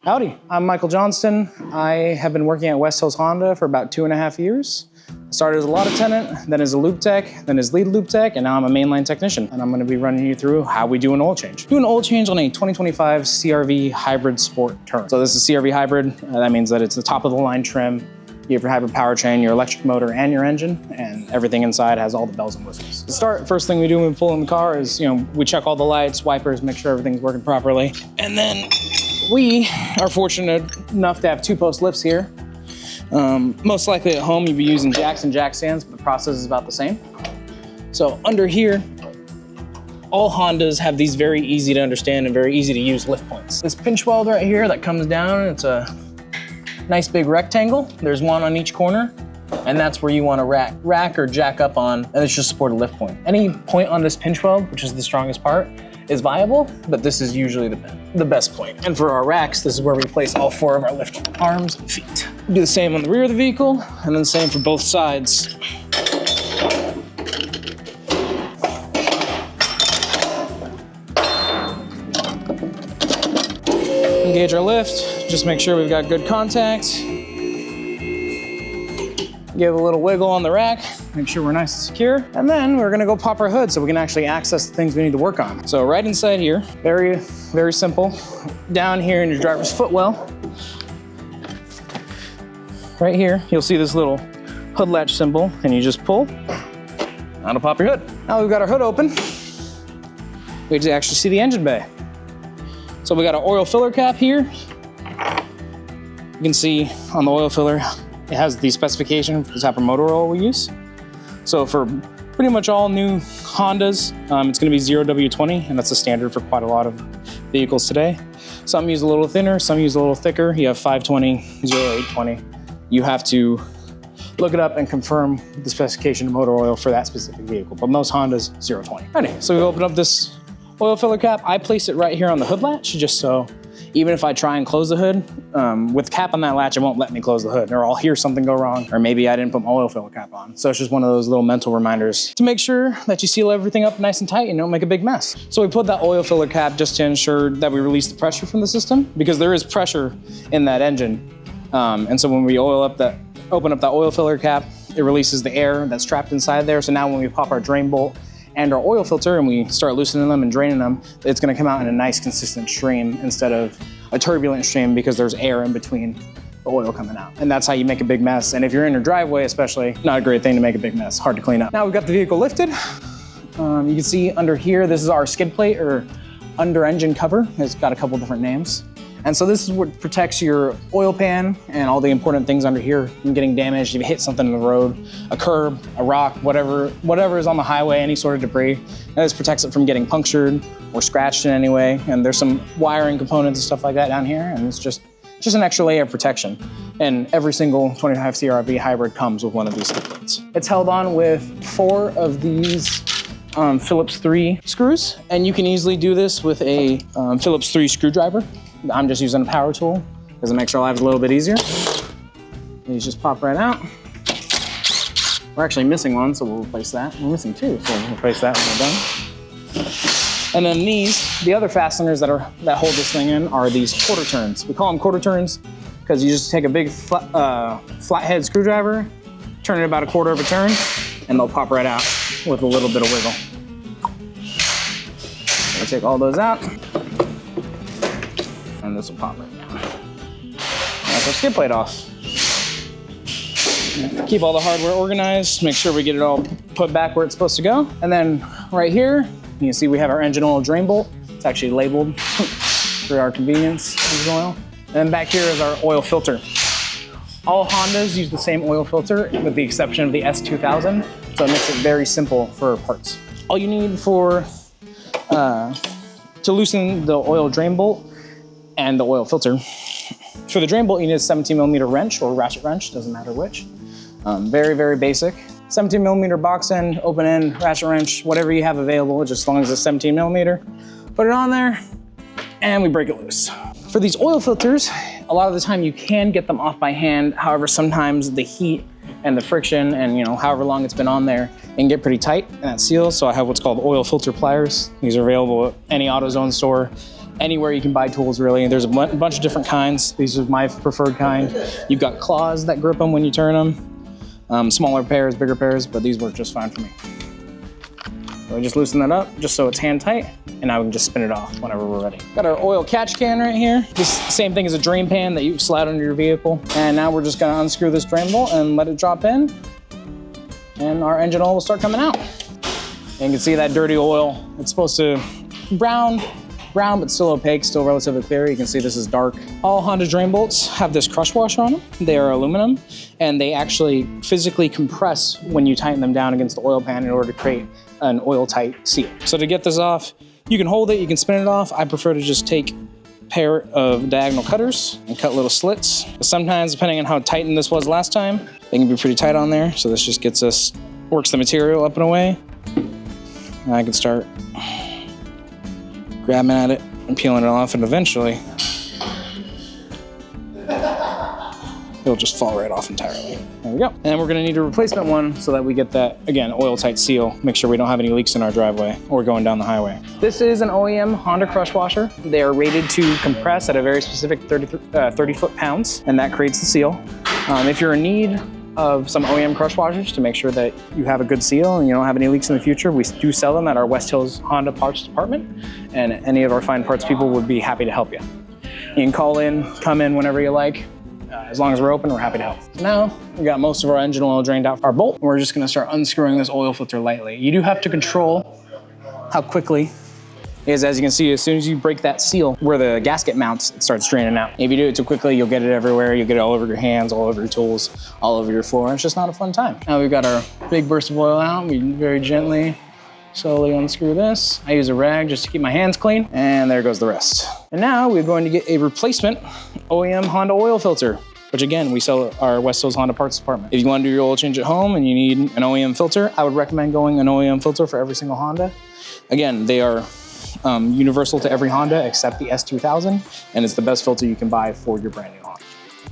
Howdy, I'm Michael Johnston. I have been working at West Hills Honda for about 2.5 years. I started as a lot attendant, then as a loop tech, then as lead loop tech, and now I'm a mainline technician. And I'm gonna be running you through how we do an oil change. Do an oil change on a 2025 CRV Hybrid Sport Turn. So this is CRV Hybrid. That means that it's the top of the line trim. You have your hybrid powertrain, your electric motor, and your engine, and everything inside has all the bells and whistles. To start, first thing we do when we pull in the car is, we check all the lights, wipers, make sure everything's working properly. And then we are fortunate enough to have 2-post lifts here. Most likely at home, you'd be using jacks and jack stands, but the process is about the same. So under here, all Hondas have these very easy to understand and very easy to use lift points. This pinch weld right here that comes down, it's a nice big rectangle. There's one on each corner, and that's where you want to rack or jack up on, and it's just support a lift point. Any point on this pinch weld, which is the strongest part, is viable, but this is usually the best point. And for our racks, this is where we place all 4 of our lift arms and feet. We do the same on the rear of the vehicle, and then the same for both sides. Engage our lift, just make sure we've got good contact. Give a little wiggle on the rack, make sure we're nice and secure. And then we're gonna go pop our hood so we can actually access the things we need to work on. So right inside here, very, very simple. Down here in your driver's footwell, right here, you'll see this little hood latch symbol, and you just pull, that'll pop your hood. Now we've got our hood open, we can actually see the engine bay. So we got an oil filler cap here. You can see on the oil filler, it has the specification for the type of motor oil we use. So for pretty much all new Hondas, it's gonna be 0W20, and that's the standard for quite a lot of vehicles today. Some use a little thinner, some use a little thicker. You have 520, 0820. You have to look it up and confirm the specification of motor oil for that specific vehicle, but most Hondas, 020. Alrighty, so we open up this oil filler cap. I place it right here on the hood latch, just so even if I try and close the hood, with the cap on that latch, it won't let me close the hood, or I'll hear something go wrong, or maybe I didn't put my oil filler cap on. So it's just one of those little mental reminders to make sure that you seal everything up nice and tight and don't make a big mess. So we put that oil filler cap just to ensure that we release the pressure from the system, because there is pressure in that engine. And so when we open up that oil filler cap, it releases the air that's trapped inside there. So now when we pop our drain bolt and our oil filter and we start loosening them and draining them, it's gonna come out in a nice consistent stream instead of a turbulent stream, because there's air in between the oil coming out. And that's how you make a big mess. And if you're in your driveway especially, not a great thing to make a big mess, hard to clean up. Now we've got the vehicle lifted. You can see under here, this is our skid plate or under engine cover. It's got a couple different names. And so this is what protects your oil pan and all the important things under here from getting damaged. If you hit something in the road, a curb, a rock, whatever is on the highway, any sort of debris. And this protects it from getting punctured or scratched in any way. And there's some wiring components and stuff like that down here. And it's just an extra layer of protection. And every single 25 CRV Hybrid comes with one of these skid plates. It's held on with 4 of these Phillips 3 screws. And you can easily do this with a Phillips 3 screwdriver. I'm just using a power tool because it makes our lives a little bit easier. These just pop right out. We're actually missing one, so we'll replace that. We're missing 2, so we'll replace that when we're done. And then these, the other fasteners that hold this thing in, are these quarter turns. We call them quarter turns because you just take a big flathead screwdriver, turn it about a quarter of a turn, and they'll pop right out with a little bit of wiggle. So I'll take all those out. And this will pop right down. That's our skid plate off. Keep all the hardware organized, make sure we get it all put back where it's supposed to go. And then right here, you can see we have our engine oil drain bolt. It's actually labeled for our convenience, engine oil. And then back here is our oil filter. All Hondas use the same oil filter with the exception of the S2000, so it makes it very simple for parts. All you need to loosen the oil drain bolt and the oil filter. For the drain bolt, you need a 17mm wrench or ratchet wrench, doesn't matter which. Very, very basic. 17mm box end, open end, ratchet wrench, whatever you have available, just as long as it's 17mm. Put it on there, and we break it loose. For these oil filters, a lot of the time you can get them off by hand. However, sometimes the heat and the friction and however long it's been on there, it can get pretty tight in that seal. So I have what's called oil filter pliers. These are available at any AutoZone store. anywhere you can buy tools, really. And there's a bunch of different kinds. These are my preferred kind. You've got claws that grip them when you turn them. Smaller pairs, bigger pairs, but these work just fine for me. So we just loosen that up just so it's hand tight, and now we can just spin it off whenever we're ready. Got our oil catch can right here. This same thing as a drain pan that you slide under your vehicle. And now we're just gonna unscrew this drain bolt and let it drop in, and our engine oil will start coming out. And you can see that dirty oil. It's supposed to brown, but still opaque, still relatively clear. You can see this is dark. All Honda drain bolts have this crush washer on them. They are aluminum, and they actually physically compress when you tighten them down against the oil pan in order to create an oil-tight seal. So to get this off, you can hold it, you can spin it off. I prefer to just take a pair of diagonal cutters and cut little slits. Sometimes, depending on how tightened this was last time, they can be pretty tight on there. So this just gets us, works the material up and away. And I can start grabbing at it and peeling it off, and eventually it'll just fall right off entirely. There we go. And then we're gonna need a replacement one so that we get that, again, oil-tight seal. Make sure we don't have any leaks in our driveway or going down the highway. This is an OEM Honda crush washer. They are rated to compress at a very specific 30 foot-pounds, and that creates the seal. If you're in need of some OEM crush washers to make sure that you have a good seal and you don't have any leaks in the future, we do sell them at our West Hills Honda parts department, and any of our fine parts people would be happy to help you. You can call in, come in whenever you like. As long as we're open, we're happy to help. So now, we got most of our engine oil drained out our bolt. We're just gonna start unscrewing this oil filter lightly. You do have to control how quickly, because as you can see, as soon as you break that seal where the gasket mounts, it starts draining out. If you do it too quickly, you'll get it everywhere. You'll get it all over your hands, all over your tools, all over your floor. It's just not a fun time. Now we've got our big burst of oil out. We very gently, slowly unscrew this. I use a rag just to keep my hands clean, and there goes the rest. And now we're going to get a replacement OEM Honda oil filter, which again, we sell at our West Hills Honda parts department. If you want to do your oil change at home and you need an OEM filter, I would recommend going an OEM filter for every single Honda. Again, they are universal to every Honda except the S2000, and it's the best filter you can buy for your brand new Honda.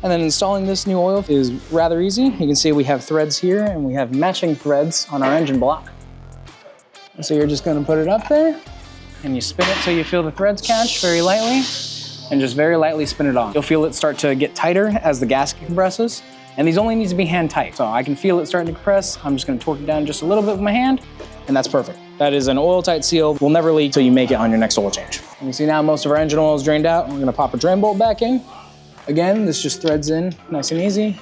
And then installing this new oil is rather easy. You can see we have threads here, and we have matching threads on our engine block. And so you're just gonna put it up there, and you spin it till you feel the threads catch very lightly, and just very lightly spin it on. You'll feel it start to get tighter as the gasket compresses, and these only need to be hand tight. So I can feel it starting to compress. I'm just gonna torque it down just a little bit with my hand, and that's perfect. That is an oil-tight seal. Will never leak till you make it on your next oil change. You can see now most of our engine oil is drained out. We're gonna pop a drain bolt back in. Again, this just threads in nice and easy.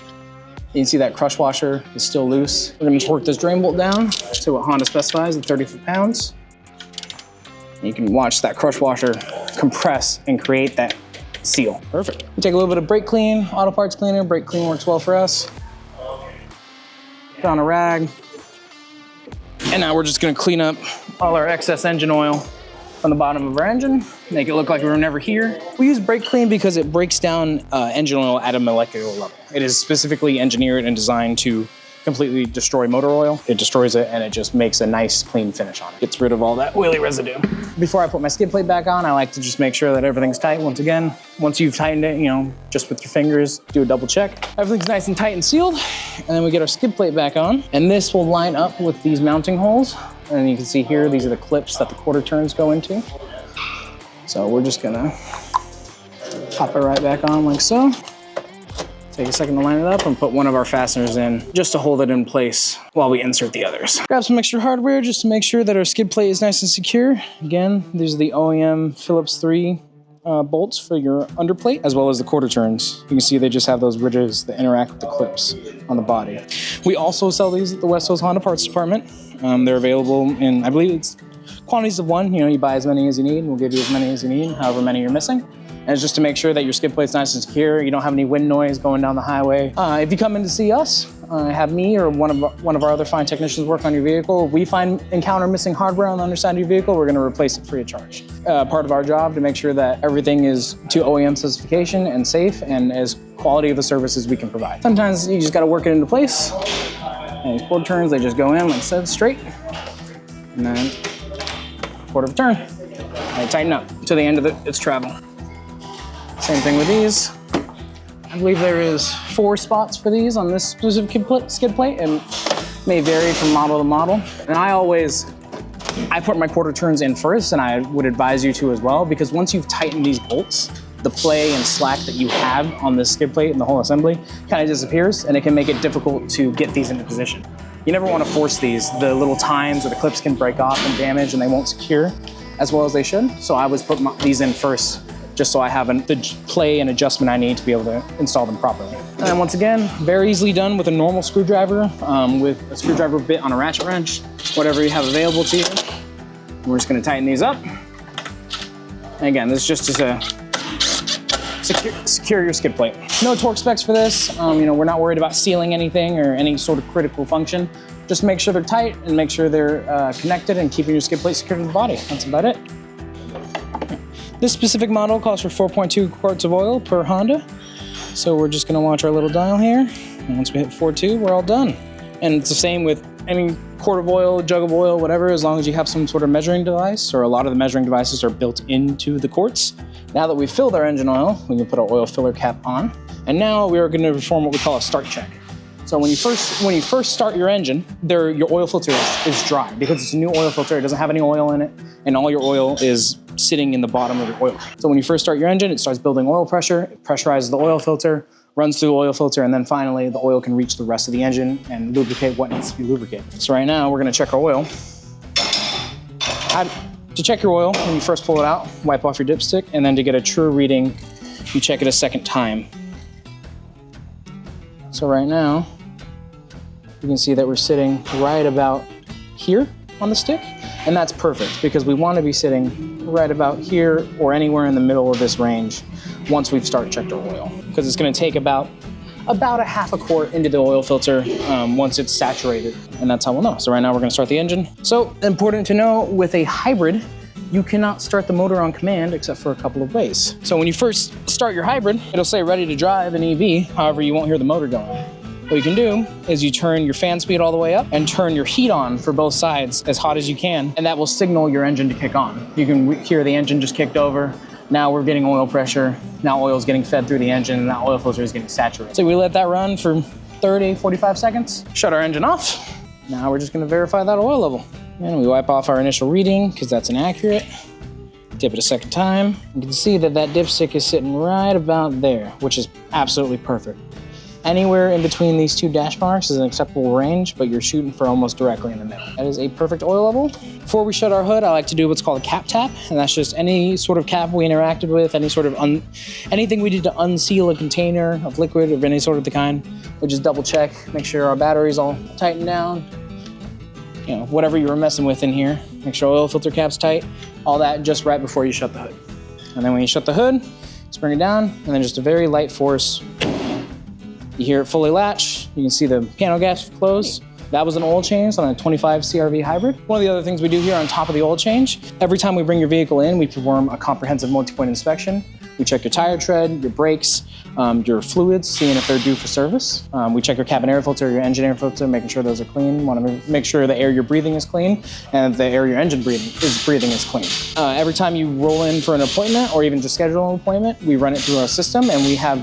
You can see that crush washer is still loose. We're gonna torque this drain bolt down to what Honda specifies at 30 foot-pounds. You can watch that crush washer compress and create that seal. Perfect. We take a little bit of brake clean, auto parts cleaner. Brake clean works well for us. Put on a rag. And now we're just gonna clean up all our excess engine oil from the bottom of our engine, make it look like we were never here. We use brake clean because it breaks down engine oil at a molecular level. It is specifically engineered and designed to completely destroy motor oil. It destroys it, and it just makes a nice clean finish on it. Gets rid of all that oily residue. Before I put my skid plate back on, I like to just make sure that everything's tight. Once again, once you've tightened it, just with your fingers, do a double check. Everything's nice and tight and sealed. And then we get our skid plate back on, and this will line up with these mounting holes. And you can see here, these are the clips that the quarter turns go into. So we're just gonna pop it right back on like so. Take a second to line it up and put one of our fasteners in just to hold it in place while we insert the others. Grab some extra hardware just to make sure that our skid plate is nice and secure. Again, these are the OEM Phillips 3 bolts for your underplate, as well as the quarter turns. You can see they just have those ridges that interact with the clips on the body. We also sell these at the West Hills Honda parts department. They're available in, I believe it's quantities of one. You buy as many as you need, and we'll give you as many as you need, however many you're missing. And it's just to make sure that your skid plate's nice and secure, you don't have any wind noise going down the highway. If you come in to see us, have me or one of our other fine technicians work on your vehicle. If we encounter missing hardware on the underside of your vehicle, we're gonna replace it free of charge. Part of our job to make sure that everything is to OEM specification and safe and as quality of a service as we can provide. Sometimes you just gotta work it into place. And quarter turns, they just go in, like I said, straight. And then quarter of a turn. And tighten up to the end of its travel. Same thing with these. I believe there is 4 spots for these on this specific skid plate, and may vary from model to model. And I always I put my quarter turns in first, and I would advise you to as well, because once you've tightened these bolts, the play and slack that you have on this skid plate and the whole assembly kind of disappears, and it can make it difficult to get these into position. You never want to force these. The little tines or the clips can break off and damage, and they won't secure as well as they should. So I always put these in first, just so I have the play and adjustment I need to be able to install them properly. And once again, very easily done with a normal screwdriver, with a screwdriver bit on a ratchet wrench, whatever you have available to you. We're just gonna tighten these up. And again, this is just to secure your skid plate. No torque specs for this. We're not worried about sealing anything or any sort of critical function. Just make sure they're tight and make sure they're connected and keeping your skid plate secured to the body. That's about it. This specific model calls for 4.2 quarts of oil per Honda. So we're just gonna watch our little dial here. And once we hit 4.2, we're all done. And it's the same with any quart of oil, jug of oil, whatever, as long as you have some sort of measuring device, or a lot of the measuring devices are built into the quarts. Now that we've filled our engine oil, we can put our oil filler cap on. And now we are gonna perform what we call a start check. So when you first start your engine, your oil filter is dry because it's a new oil filter. It doesn't have any oil in it, and all your oil is sitting in the bottom of your oil. So when you first start your engine, it starts building oil pressure, it pressurizes the oil filter, runs through the oil filter, and then finally the oil can reach the rest of the engine and lubricate what needs to be lubricated. So right now we're gonna check our oil. To check your oil, when you first pull it out, wipe off your dipstick, and then to get a true reading, you check it a second time. So right now, you can see that we're sitting right about here on the stick, and that's perfect because we want to be sitting right about here or anywhere in the middle of this range once we've checked our oil, because it's going to take about a half a quart into the oil filter once it's saturated, and that's how we'll know. So right now we're going to start the engine. So important to know, with a hybrid, you cannot start the motor on command except for a couple of ways. So when you first start your hybrid, it'll say ready to drive an EV, however you won't hear the motor going. What you can do is you turn your fan speed all the way up and turn your heat on for both sides as hot as you can, and that will signal your engine to kick on. You can hear the engine just kicked over. Now we're getting oil pressure. Now oil is getting fed through the engine, and that oil filter is getting saturated. So we let that run for 30, 45 seconds, shut our engine off. Now we're just gonna verify that oil level. And we wipe off our initial reading because that's inaccurate. Dip it a second time. You can see that dipstick is sitting right about there, which is absolutely perfect. Anywhere in between these two dash marks is an acceptable range, but you're shooting for almost directly in the middle. That is a perfect oil level. Before we shut our hood, I like to do what's called a cap tap, and that's just any sort of cap we interacted with, any sort of anything we did to unseal a container of liquid of any sort of the kind. We just double check, make sure our battery's all tightened down. Whatever you were messing with in here, make sure oil filter cap's tight, all that just right before you shut the hood. And then when you shut the hood, just bring it down, and then just a very light force. You hear it fully latch. You can see the piano gaps close. That was an oil change on a 25 CRV hybrid. One of the other things we do here on top of the oil change, every time we bring your vehicle in, we perform a comprehensive multi-point inspection. We check your tire tread, your brakes, your fluids, seeing if they're due for service. We check your cabin air filter, your engine air filter, making sure those are clean. Want to make sure the air you're breathing is clean and the air your engine breathing is clean. Every time you roll in for an appointment or even just schedule an appointment, we run it through our system, and we have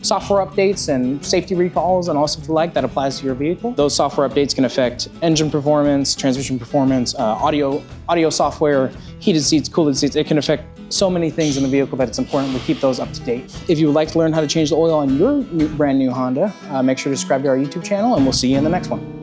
software updates and safety recalls and all stuff like that applies to your vehicle. Those software updates can affect engine performance, transmission performance, audio software, heated seats, cooled seats. It can affect so many things in the vehicle that it's important we keep those up to date. If you would like to learn how to change the oil on your brand new Honda, make sure to subscribe to our YouTube channel, and we'll see you in the next one.